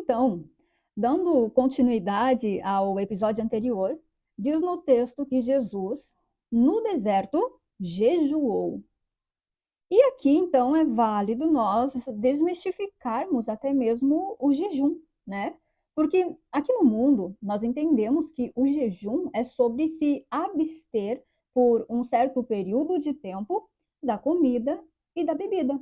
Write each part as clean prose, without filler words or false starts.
Então, dando continuidade ao episódio anterior, diz no texto que Jesus, no deserto, jejuou. E aqui, então, é válido nós desmistificarmos até mesmo o jejum, né? Porque aqui no mundo nós entendemos que o jejum é sobre se abster por um certo período de tempo da comida e da bebida.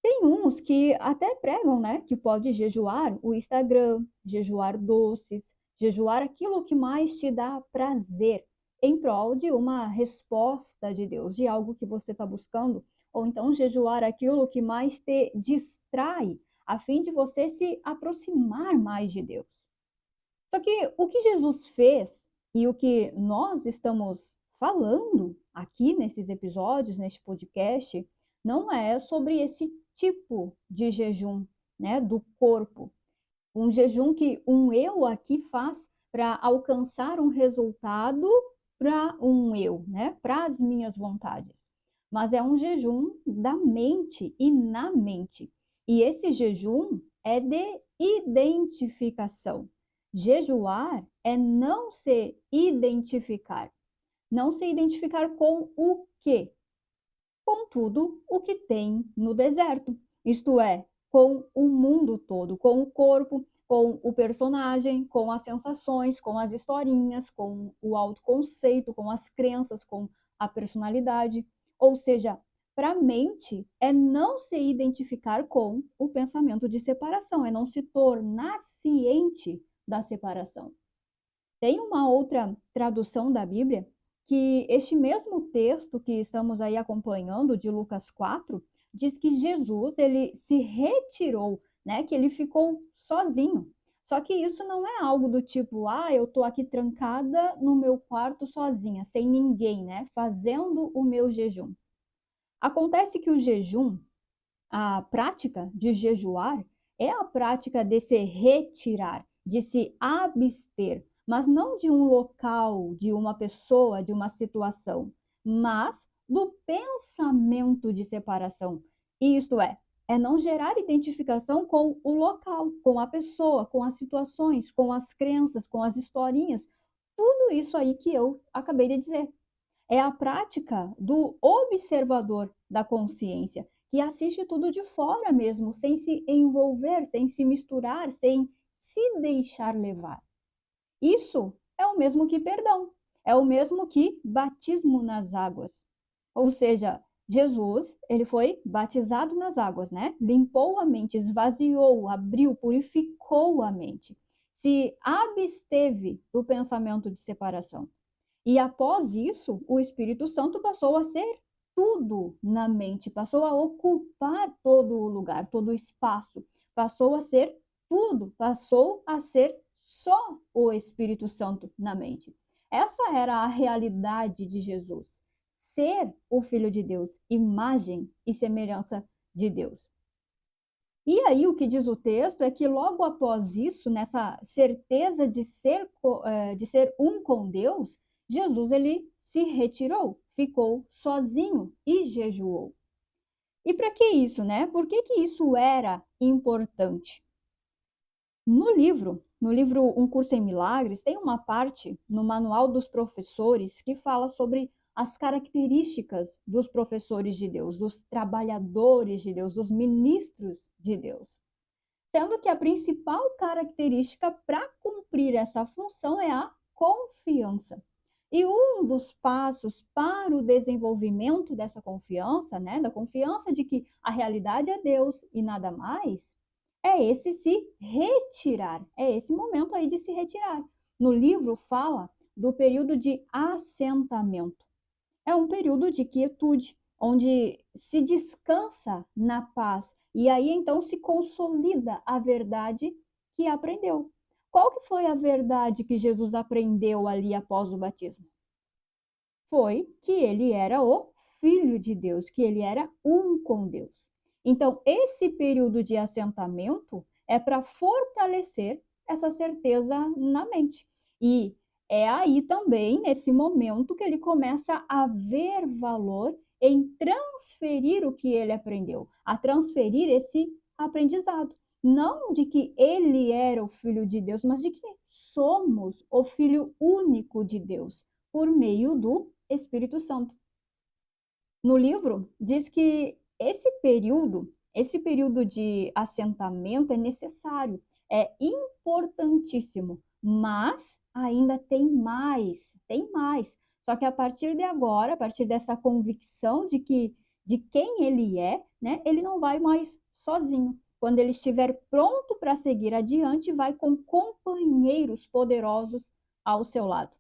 Tem uns que até pregam, né, que pode jejuar o Instagram, jejuar doces, jejuar aquilo que mais te dá prazer, em prol de uma resposta de Deus, de algo que você está buscando, ou então jejuar aquilo que mais te distrai, a fim de você se aproximar mais de Deus. Só que o que Jesus fez e o que nós estamos falando aqui nesses episódios, neste podcast, não é sobre esse tipo de jejum, né, do corpo. Um jejum que um eu aqui faz para alcançar um resultado para um eu, né, para as minhas vontades. Mas é um jejum da mente e na mente. E esse jejum é de identificação. Jejuar é não se identificar. Não se identificar com o quê? Com tudo o que tem no deserto. Isto é, com o mundo todo, com o corpo, com o personagem, com as sensações, com as historinhas, com o autoconceito, com as crenças, com a personalidade. Ou seja, para a mente é não se identificar com o pensamento de separação, é não se tornar ciente da separação. Tem uma outra tradução da Bíblia que este mesmo texto que estamos aí acompanhando de Lucas 4 diz que Jesus ele se retirou, né, que ele ficou sozinho. Só que isso não é algo do tipo, eu tô aqui trancada no meu quarto sozinha, sem ninguém, né, fazendo o meu jejum. Acontece que o jejum, a prática de jejuar, é a prática de se retirar, de se abster, mas não de um local, de uma pessoa, de uma situação, mas do pensamento de separação. Isto é não gerar identificação com o local, com a pessoa, com as situações, com as crenças, com as historinhas, tudo isso aí que eu acabei de dizer. É a prática do observador da consciência, que assiste tudo de fora mesmo, sem se envolver, sem se misturar, sem se deixar levar. Isso é o mesmo que perdão, é o mesmo que batismo nas águas. Ou seja, Jesus, ele foi batizado nas águas, né? Limpou a mente, esvaziou, abriu, purificou a mente. Se absteve do pensamento de separação. E após isso, o Espírito Santo passou a ser tudo na mente, passou a ocupar todo o lugar, todo o espaço, passou a ser tudo, passou a ser só o Espírito Santo na mente. Essa era a realidade de Jesus, ser o Filho de Deus, imagem e semelhança de Deus. E aí o que diz o texto é que logo após isso, nessa certeza de ser um com Deus, Jesus ele se retirou, ficou sozinho e jejuou. E para que isso, né? Por que isso era importante? No livro Um Curso em Milagres, tem uma parte no Manual dos Professores que fala sobre as características dos professores de Deus, dos trabalhadores de Deus, dos ministros de Deus. Sendo que a principal característica para cumprir essa função é a confiança. E um dos passos para o desenvolvimento dessa confiança, né, da confiança de que a realidade é Deus e nada mais, é esse se retirar, é esse momento aí de se retirar. No livro fala do período de assentamento. É um período de quietude, onde se descansa na paz e aí então se consolida a verdade que aprendeu. Qual que foi a verdade que Jesus aprendeu ali após o batismo? Foi que ele era o Filho de Deus, que ele era um com Deus. Então, esse período de assentamento é para fortalecer essa certeza na mente. E é aí também, nesse momento, que ele começa a ver valor em transferir o que ele aprendeu, a transferir esse aprendizado. não de que ele era o Filho de Deus, mas de que somos o Filho único de Deus, por meio do Espírito Santo. No livro, diz que esse período de assentamento é necessário, é importantíssimo, mas ainda tem mais. Só que a partir de agora, a partir dessa convicção de quem ele é, né, ele não vai mais sozinho. Quando ele estiver pronto para seguir adiante, vai com companheiros poderosos ao seu lado.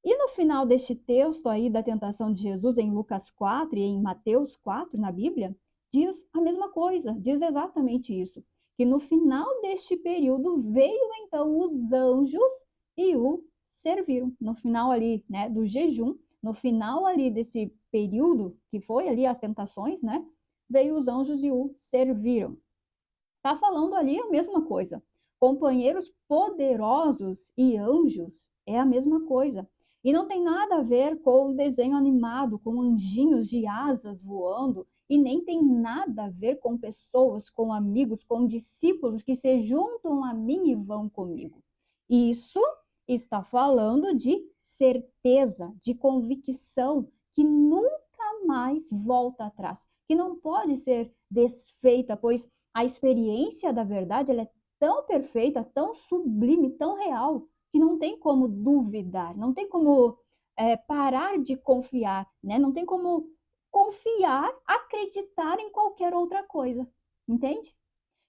E no final deste texto aí da tentação de Jesus, em Lucas 4 e em Mateus 4, na Bíblia, diz a mesma coisa, diz exatamente isso, que no final deste período veio então os anjos e o serviram. No final ali, né, do jejum, no final ali desse período, que foi ali as tentações, né, veio os anjos e o serviram. Está falando ali a mesma coisa. Companheiros poderosos e anjos é a mesma coisa. E não tem nada a ver com o desenho animado, com anjinhos de asas voando, e nem tem nada a ver com pessoas, com amigos, com discípulos que se juntam a mim e vão comigo. Isso está falando de certeza, de convicção, que nunca mais volta atrás, que não pode ser desfeita, pois a experiência da verdade ela é tão perfeita, tão sublime, tão real, que não tem como duvidar, não tem como parar de confiar, né? Não tem como confiar, acreditar em qualquer outra coisa, entende?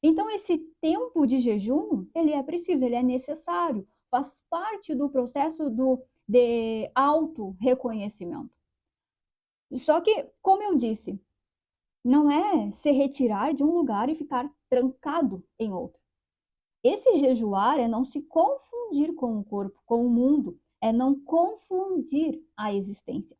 Então, esse tempo de jejum, ele é preciso, ele é necessário, faz parte do processo de auto-reconhecimento. Só que, como eu disse, não é se retirar de um lugar e ficar trancado em outro. Esse jejuar é não se confundir com o corpo, com o mundo, é não confundir a existência.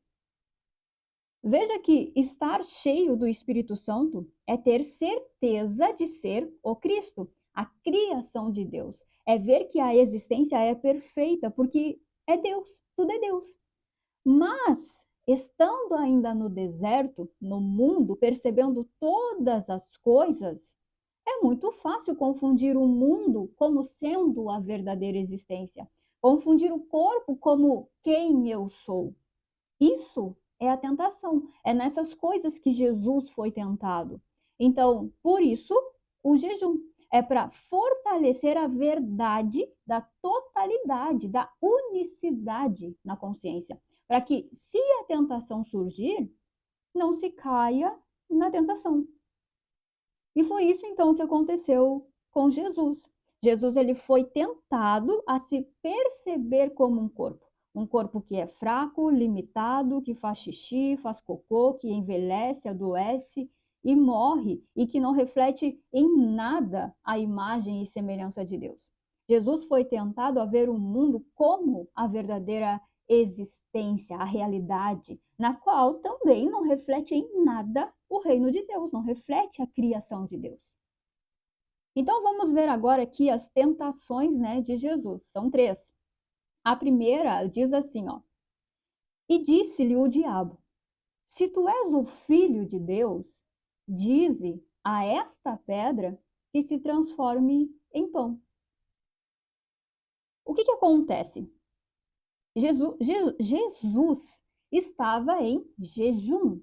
Veja que estar cheio do Espírito Santo é ter certeza de ser o Cristo, a criação de Deus. É ver que a existência é perfeita, porque é Deus, tudo é Deus. Mas, estando ainda no deserto, no mundo, percebendo todas as coisas, é muito fácil confundir o mundo como sendo a verdadeira existência, confundir o corpo como quem eu sou. Isso é a tentação, é nessas coisas que Jesus foi tentado. Então, por isso, o jejum é para fortalecer a verdade da totalidade, da unicidade na consciência, para que, se a tentação surgir, não se caia na tentação. E foi isso então que aconteceu com Jesus. Jesus ele foi tentado a se perceber como um corpo que é fraco, limitado, que faz xixi, faz cocô, que envelhece, adoece e morre e que não reflete em nada a imagem e semelhança de Deus. Jesus foi tentado a ver o mundo como a verdadeira existência, a realidade, na qual também não reflete em nada o reino de Deus, não reflete a criação de Deus. Então vamos ver agora aqui as tentações, né, de Jesus. São 3. A primeira diz assim, ó: E disse-lhe o diabo: Se tu és o filho de Deus, dize a esta pedra que se transforme em pão. O que acontece? Jesus estava em jejum.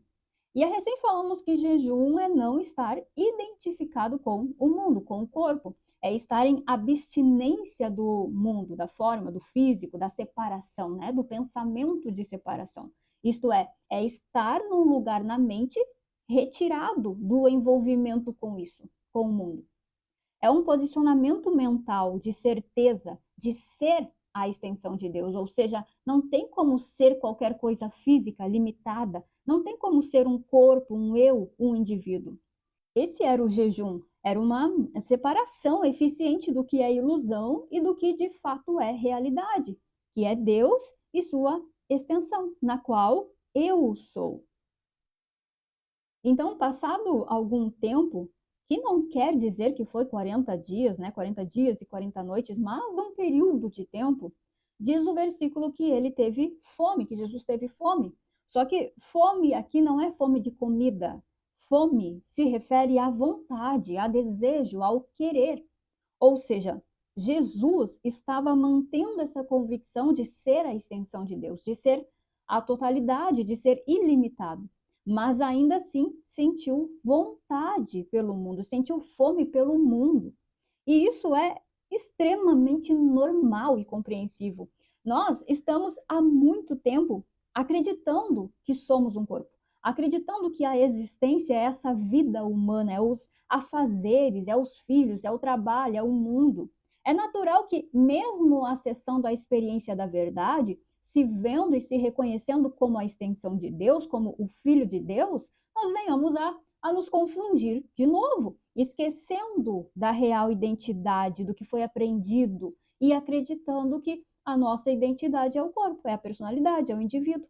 E recém falamos que jejum é não estar identificado com o mundo, com o corpo. É estar em abstinência do mundo, da forma, do físico, da separação, né? Do pensamento de separação. Isto é estar num lugar na mente retirado do envolvimento com isso, com o mundo. É um posicionamento mental de certeza de ser a extensão de Deus, ou seja, não tem como ser qualquer coisa física limitada, não tem como ser um corpo, um eu, um indivíduo. Esse era o jejum, era uma separação eficiente do que é ilusão e do que de fato é realidade, que é Deus e sua extensão, na qual eu sou. Então, passado algum tempo, que não quer dizer que foi 40 dias, né? 40 dias e 40 noites, mas um período de tempo, diz o versículo que ele teve fome, que Jesus teve fome. Só que fome aqui não é fome de comida. fome se refere à vontade, a desejo, ao querer. Ou seja, Jesus estava mantendo essa convicção de ser a extensão de Deus, de ser a totalidade, de ser ilimitado. Mas ainda assim sentiu vontade pelo mundo, sentiu fome pelo mundo. E isso é extremamente normal e compreensível. Nós estamos há muito tempo acreditando que somos um corpo, acreditando que a existência é essa vida humana, é os afazeres, é os filhos, é o trabalho, é o mundo. É natural que, mesmo acessando a experiência da verdade, se vendo e se reconhecendo como a extensão de Deus, como o Filho de Deus, nós venhamos a nos confundir de novo, esquecendo da real identidade, do que foi aprendido e acreditando que a nossa identidade é o corpo, é a personalidade, é o indivíduo.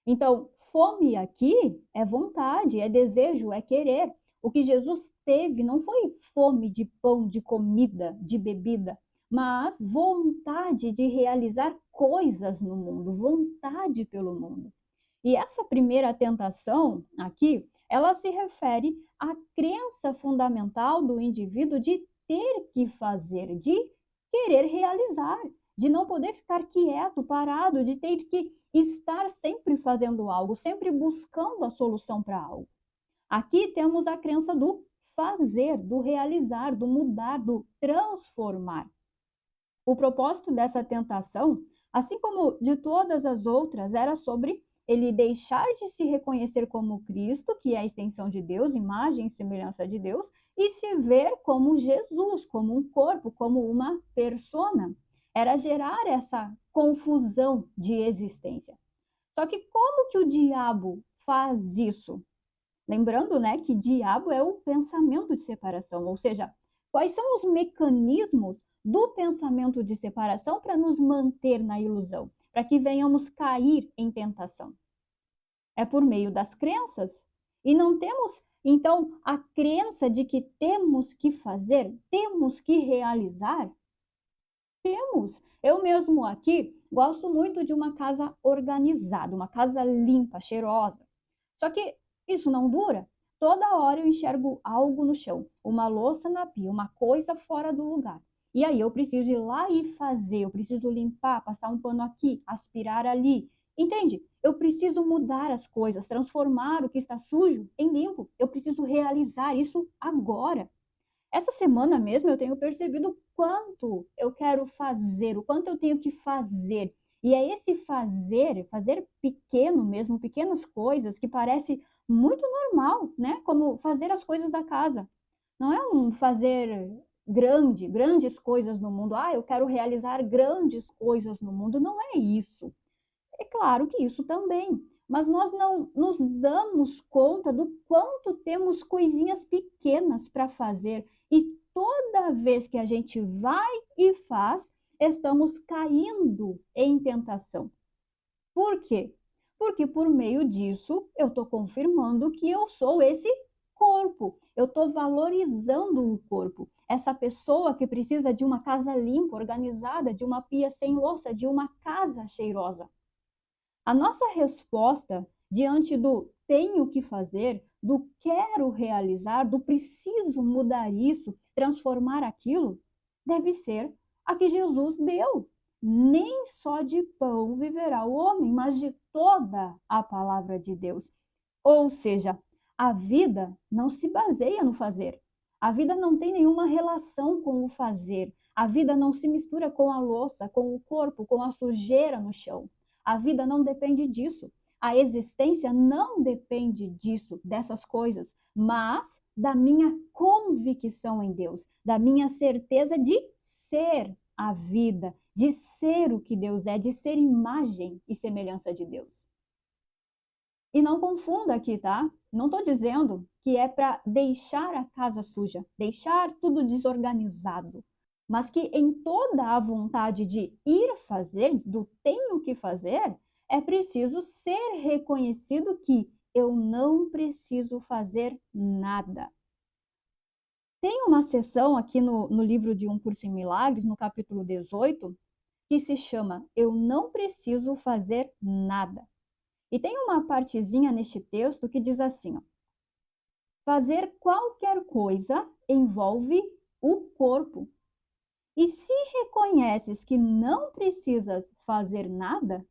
Então, fome aqui é vontade, é desejo, é querer. O que Jesus teve não foi fome de pão, de comida, de bebida, mas vontade de realizar coisas no mundo, vontade pelo mundo. E essa primeira tentação aqui, ela se refere à crença fundamental do indivíduo de ter que fazer, de querer realizar, de não poder ficar quieto, parado, de ter que estar sempre fazendo algo, sempre buscando a solução para algo. Aqui temos a crença do fazer, do realizar, do mudar, do transformar. O propósito dessa tentação, assim como de todas as outras, era sobre ele deixar de se reconhecer como Cristo, que é a extensão de Deus, imagem e semelhança de Deus, e se ver como Jesus, como um corpo, como uma persona. Era gerar essa confusão de existência. Só que como que o diabo faz isso? Lembrando, né, que diabo é o pensamento de separação, ou seja, quais são os mecanismos do pensamento de separação para nos manter na ilusão, para que venhamos cair em tentação? É por meio das crenças. E não temos, então, a crença de que temos que fazer, temos que realizar? Temos. Eu mesmo aqui gosto muito de uma casa organizada, uma casa limpa, cheirosa. Só que isso não dura. Toda hora eu enxergo algo no chão, uma louça na pia, uma coisa fora do lugar. E aí eu preciso ir lá e fazer, eu preciso limpar, passar um pano aqui, aspirar ali. Entende? Eu preciso mudar as coisas, transformar o que está sujo em limpo. Eu preciso realizar isso agora. Essa semana mesmo eu tenho percebido o quanto eu quero fazer, o quanto eu tenho que fazer. E é esse fazer, fazer pequeno mesmo, pequenas coisas que parece muito normal, né? Como fazer as coisas da casa. Não é um fazer grande, grandes coisas no mundo. Ah, eu quero realizar grandes coisas no mundo. Não é isso. É claro que isso também, mas nós não nos damos conta do quanto temos coisinhas pequenas para fazer e toda vez que a gente vai e faz, estamos caindo em tentação. Por quê? Porque por meio disso eu estou confirmando que eu sou esse corpo, eu estou valorizando o corpo. Essa pessoa que precisa de uma casa limpa, organizada, de uma pia sem louça, de uma casa cheirosa. A nossa resposta diante do tenho que fazer, do quero realizar, do preciso mudar isso, transformar aquilo, deve ser a que Jesus deu. Nem só de pão viverá o homem, mas de toda a palavra de Deus. Ou seja, a vida não se baseia no fazer. A vida não tem nenhuma relação com o fazer. A vida não se mistura com a louça, com o corpo, com a sujeira no chão. A vida não depende disso. A existência não depende disso, dessas coisas, mas da minha convicção em Deus, da minha certeza de ser a vida, de ser o que Deus é, de ser imagem e semelhança de Deus. E não confunda aqui, tá? Não estou dizendo que é para deixar a casa suja, deixar tudo desorganizado, mas que em toda a vontade de ir fazer, do tenho que fazer, é preciso ser reconhecido que eu não preciso fazer nada. Tem uma seção aqui no livro de Um Curso em Milagres, no capítulo 18, que se chama Eu não preciso fazer nada. E tem uma partezinha neste texto que diz assim, ó, Fazer qualquer coisa envolve o corpo. E se reconheces que não precisas fazer nada,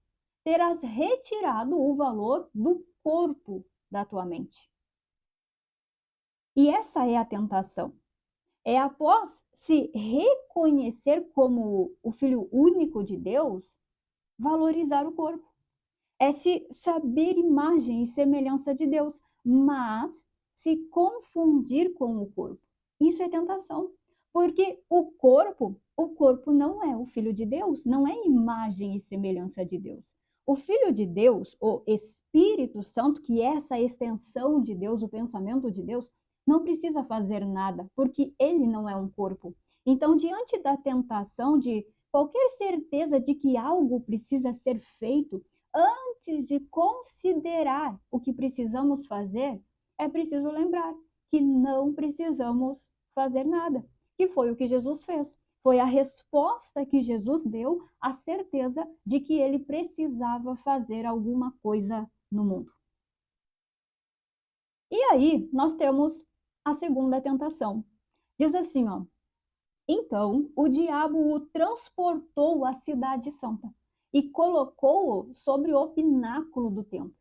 terás retirado o valor do corpo da tua mente. E essa é a tentação. É após se reconhecer como o Filho único de Deus, valorizar o corpo. É se saber imagem e semelhança de Deus, mas se confundir com o corpo. Isso é tentação, porque o corpo não é o Filho de Deus, não é imagem e semelhança de Deus. O Filho de Deus, o Espírito Santo, que é essa extensão de Deus, o pensamento de Deus, não precisa fazer nada, porque ele não é um corpo. Então, diante da tentação de qualquer certeza de que algo precisa ser feito, antes de considerar o que precisamos fazer, é preciso lembrar que não precisamos fazer nada, que foi o que Jesus fez. Foi a resposta que Jesus deu à certeza de que ele precisava fazer alguma coisa no mundo. E aí, nós temos a segunda tentação. Diz assim, ó: então o diabo o transportou à cidade santa e colocou-o sobre o pináculo do templo.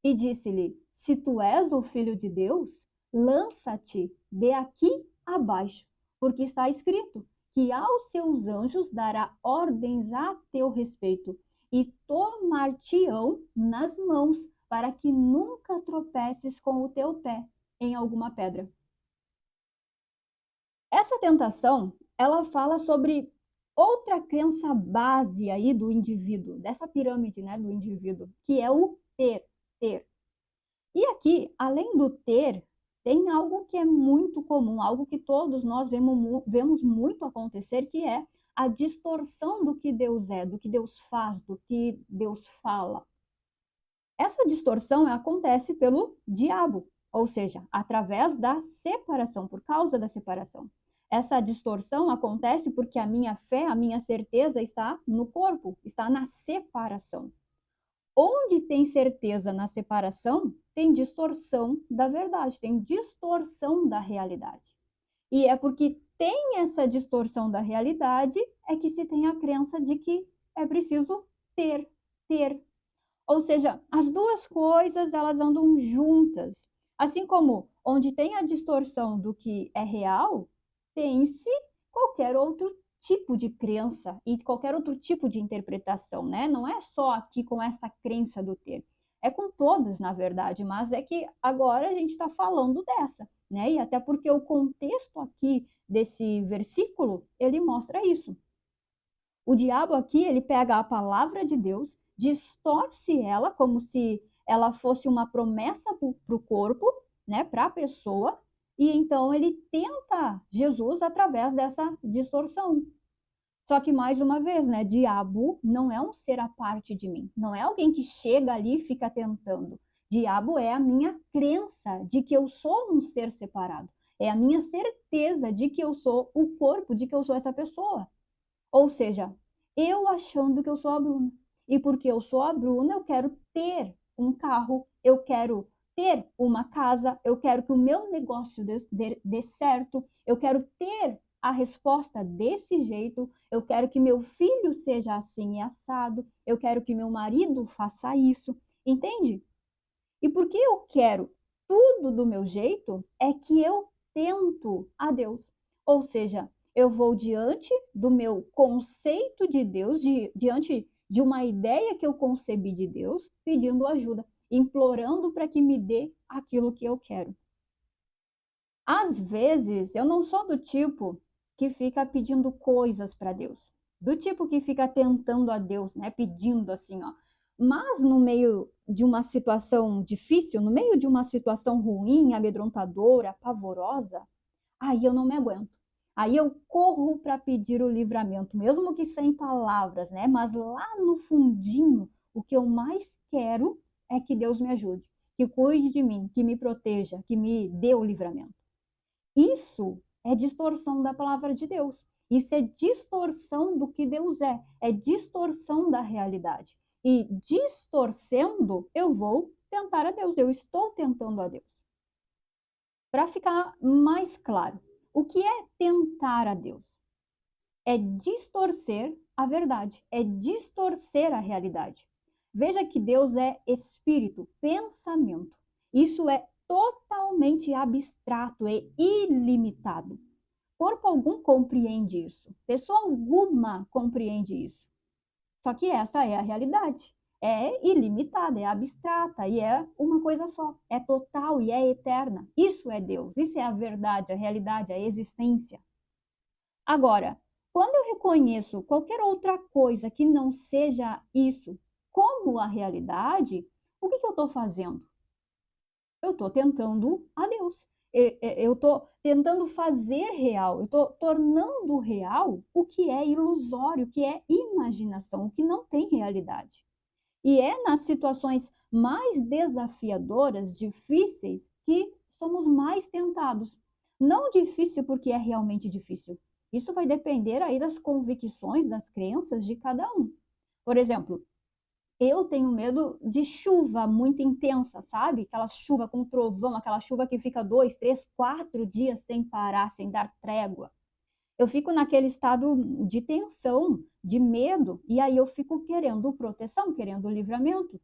E disse-lhe: se tu és o filho de Deus, lança-te de aqui abaixo, porque está escrito que aos seus anjos dará ordens a teu respeito, e tomar-te-ão nas mãos, para que nunca tropeces com o teu pé em alguma pedra. Essa tentação, ela fala sobre outra crença base aí do indivíduo, dessa pirâmide, né, do indivíduo, que é o ter. E aqui, além do ter, tem algo que é muito comum, algo que todos nós vemos muito acontecer, que é a distorção do que Deus é, do que Deus faz, do que Deus fala. Essa distorção acontece pelo diabo, ou seja, através da separação, por causa da separação. Essa distorção acontece porque a minha fé, a minha certeza está no corpo, está na separação. Onde tem certeza na separação, tem distorção da verdade, tem distorção da realidade. E é porque tem essa distorção da realidade é que se tem a crença de que é preciso ter. Ou seja, as duas coisas elas andam juntas. Assim como onde tem a distorção do que é real, tem-se qualquer outro tipo de crença e qualquer outro tipo de interpretação, né? Não é só aqui com essa crença do ter. É com todas, na verdade, mas é que agora a gente está falando dessa, né? E até porque o contexto aqui desse versículo, ele mostra isso. O diabo aqui, ele pega a palavra de Deus, distorce ela como se ela fosse uma promessa para o corpo, né, para a pessoa, e então ele tenta Jesus através dessa distorção. Só que, mais uma vez, né, diabo não é um ser à parte de mim, não é alguém que chega ali e fica tentando. Diabo é a minha crença de que eu sou um ser separado, é a minha certeza de que eu sou o corpo, de que eu sou essa pessoa. Ou seja, eu achando que eu sou a Bruna. E porque eu sou a Bruna, eu quero ter um carro, eu quero ter uma casa, eu quero que o meu negócio dê certo, eu quero ter a resposta desse jeito, eu quero que meu filho seja assim e assado, eu quero que meu marido faça isso, entende? E porque eu quero tudo do meu jeito, é que eu tento a Deus. Ou seja, eu vou diante do meu conceito de Deus, diante de uma ideia que eu concebi de Deus, pedindo ajuda, implorando para que me dê aquilo que eu quero. Às vezes, eu não sou do tipo que fica pedindo coisas para Deus, do tipo que fica tentando a Deus, né, pedindo assim, ó. Mas no meio de uma situação difícil, no meio de uma situação ruim, amedrontadora, pavorosa, aí eu não me aguento. Aí eu corro para pedir o livramento, mesmo que sem palavras, né? Mas lá no fundinho, o que eu mais quero é que Deus me ajude, que cuide de mim, que me proteja, que me dê o livramento. Isso é distorção da palavra de Deus. Isso é distorção do que Deus é distorção da realidade. E distorcendo, eu vou tentar a Deus, eu estou tentando a Deus. Para ficar mais claro, o que é tentar a Deus? É distorcer a verdade, é distorcer a realidade. Veja que Deus é espírito, pensamento. Isso é totalmente abstrato e ilimitado. Corpo algum compreende isso, pessoa alguma compreende isso. Só que essa é a realidade. É ilimitada, é abstrata e é uma coisa só. É total e é eterna. Isso é Deus, isso é a verdade, a realidade, a existência. Agora, quando eu reconheço qualquer outra coisa que não seja isso como a realidade, o que eu estou fazendo? Eu estou tentando a Deus. Eu estou tentando fazer real, eu estou tornando real o que é ilusório, o que é imaginação, o que não tem realidade. E é nas situações mais desafiadoras, difíceis, que somos mais tentados. Não difícil porque é realmente difícil. Isso vai depender aí das convicções, das crenças de cada um. Por exemplo, eu tenho medo de chuva muito intensa, sabe? Aquela chuva com trovão, aquela chuva que fica 2, 3, 4 dias sem parar, sem dar trégua. Eu fico naquele estado de tensão, de medo, e aí eu fico querendo proteção, querendo livramento.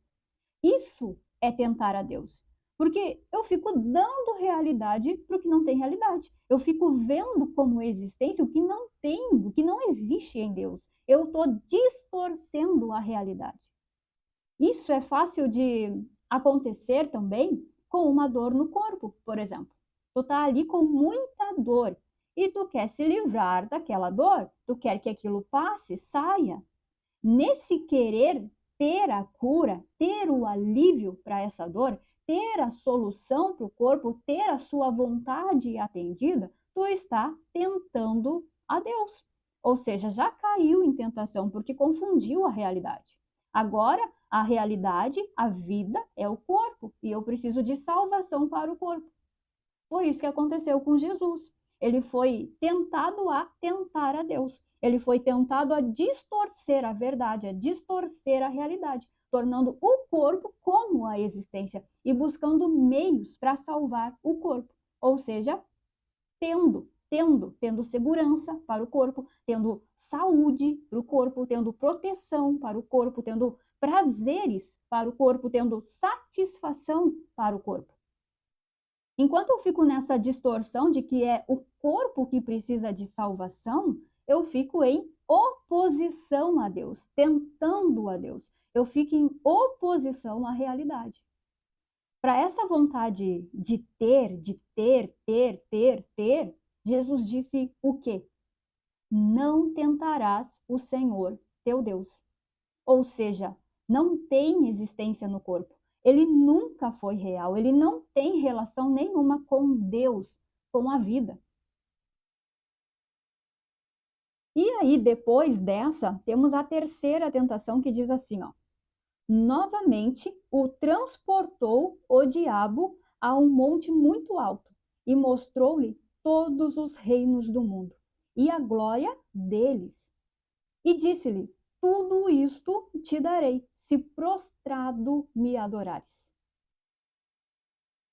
Isso é tentar a Deus. Porque eu fico dando realidade para o que não tem realidade. Eu fico vendo como existência o que não tem, o que não existe em Deus. Eu estou distorcendo a realidade. Isso é fácil de acontecer também com uma dor no corpo, por exemplo. Tu tá ali com muita dor e tu quer se livrar daquela dor, tu quer que aquilo passe, saia. Nesse querer ter a cura, ter o alívio para essa dor, ter a solução para o corpo, ter a sua vontade atendida, tu está tentando a Deus. Ou seja, já caiu em tentação porque confundiu a realidade. Agora, a realidade, a vida é o corpo e eu preciso de salvação para o corpo. Foi isso que aconteceu com Jesus. Ele foi tentado a tentar a Deus. Ele foi tentado a distorcer a verdade, a distorcer a realidade, tornando o corpo como a existência e buscando meios para salvar o corpo. Ou seja, tendo segurança para o corpo, tendo saúde para o corpo, tendo proteção para o corpo, tendo prazeres para o corpo, tendo satisfação para o corpo. Enquanto eu fico nessa distorção de que é o corpo que precisa de salvação, eu fico em oposição a Deus, tentando a Deus. Eu fico em oposição à realidade. Para essa vontade de ter, Jesus disse o quê? Não tentarás o Senhor teu Deus. Ou seja, não tem existência no corpo. Ele nunca foi real, ele não tem relação nenhuma com Deus, com a vida. E aí, depois dessa, temos a terceira tentação que diz assim, ó: novamente o transportou o diabo a um monte muito alto e mostrou-lhe todos os reinos do mundo e a glória deles. E disse-lhe: tudo isto te darei, se prostrado me adorares.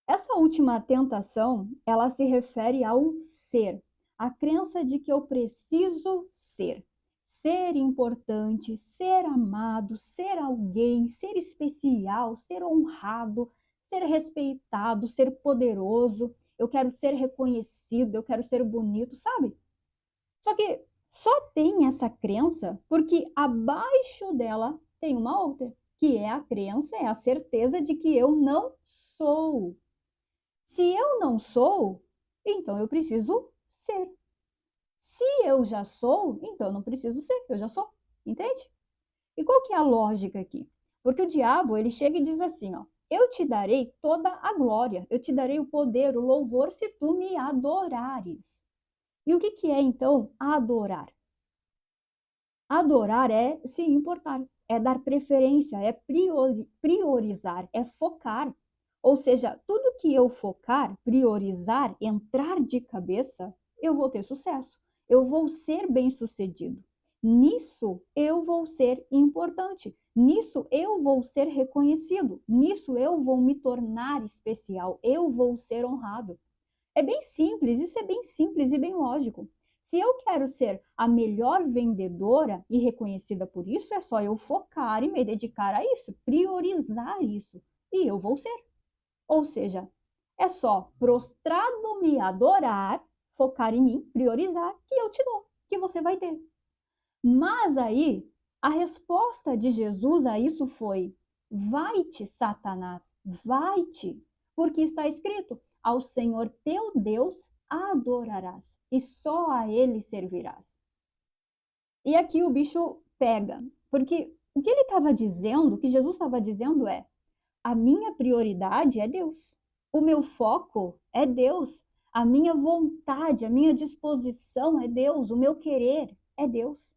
Essa última tentação, ela se refere ao ser, a crença de que eu preciso ser importante, ser amado, ser alguém, ser especial, ser honrado, ser respeitado, ser poderoso, eu quero ser reconhecido, eu quero ser bonito, sabe? Só que só tem essa crença porque abaixo dela tem uma outra, que é a crença, é a certeza de que eu não sou. Se eu não sou, então eu preciso ser. Se eu já sou, então eu não preciso ser, eu já sou. Entende? E qual que é a lógica aqui? Porque o diabo, ele chega e diz assim, ó: eu te darei toda a glória, eu te darei o poder, o louvor, se tu me adorares. E o que que é, então, adorar? Adorar é se importar, é dar preferência, é priorizar, é focar. Ou seja, tudo que eu focar, priorizar, entrar de cabeça, eu vou ter sucesso. Eu vou ser bem-sucedido. Nisso eu vou ser importante. Nisso eu vou ser reconhecido. Nisso eu vou me tornar especial. Eu vou ser honrado. É bem simples, isso é bem simples e bem lógico. Se eu quero ser a melhor vendedora e reconhecida por isso, é só eu focar e me dedicar a isso, priorizar isso, e eu vou ser. Ou seja, é só prostrado me adorar, focar em mim, priorizar, que eu te dou, que você vai ter. Mas aí, a resposta de Jesus a isso foi: vai-te, Satanás, vai-te, porque está escrito: ao Senhor teu Deus adorarás e só a ele servirás. E aqui o bicho pega, porque o que ele estava dizendo, o que Jesus estava dizendo é: a minha prioridade é Deus, o meu foco é Deus, a minha vontade, a minha disposição é Deus, o meu querer é Deus.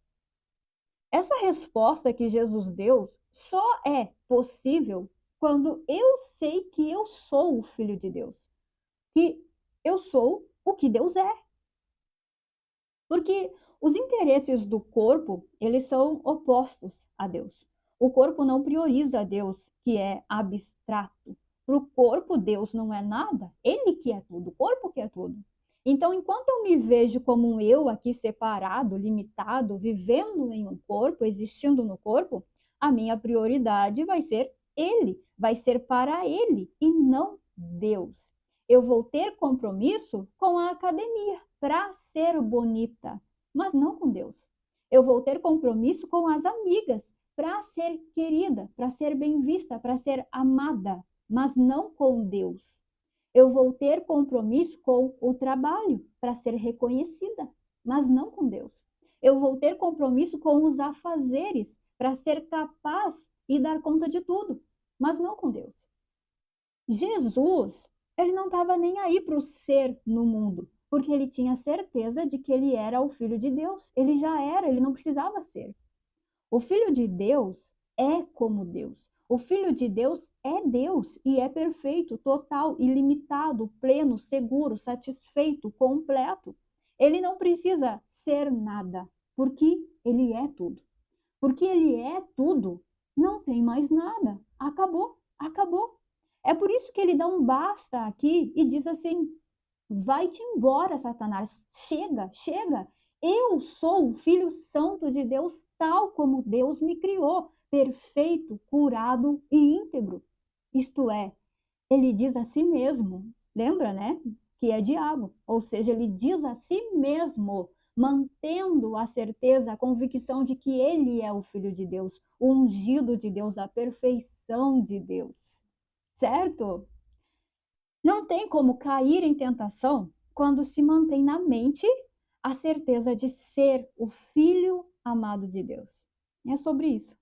Essa resposta que Jesus deu só é possível quando eu sei que eu sou o Filho de Deus, que eu sou o que Deus é. Porque os interesses do corpo, eles são opostos a Deus. O corpo não prioriza a Deus, que é abstrato. Para o corpo, Deus não é nada, ele que é tudo, o corpo que é tudo. Então, enquanto eu me vejo como um eu aqui separado, limitado, vivendo em um corpo, existindo no corpo, a minha prioridade vai ser ele, vai ser para ele e não Deus. Eu vou ter compromisso com a academia para ser bonita, mas não com Deus. Eu vou ter compromisso com as amigas para ser querida, para ser bem vista, para ser amada, mas não com Deus. Eu vou ter compromisso com o trabalho para ser reconhecida, mas não com Deus. Eu vou ter compromisso com os afazeres para ser capaz e dar conta de tudo, mas não com Deus. Jesus, ele não estava nem aí para o ser no mundo, porque ele tinha certeza de que ele era o Filho de Deus. Ele já era, ele não precisava ser. O Filho de Deus é como Deus. O Filho de Deus é Deus e é perfeito, total, ilimitado, pleno, seguro, satisfeito, completo. Ele não precisa ser nada, porque ele é tudo. Porque ele é tudo, não tem mais nada. Acabou, acabou. É por isso que ele dá um basta aqui e diz assim: vai-te embora, Satanás. Chega, chega. Eu sou o Filho Santo de Deus, tal como Deus me criou, perfeito, curado e íntegro. Isto é, ele diz a si mesmo, lembra, né? Que é diabo. Ou seja, ele diz a si mesmo, mantendo a certeza, a convicção de que ele é o Filho de Deus, o ungido de Deus, a perfeição de Deus. Certo? Não tem como cair em tentação quando se mantém na mente a certeza de ser o filho amado de Deus. É sobre isso.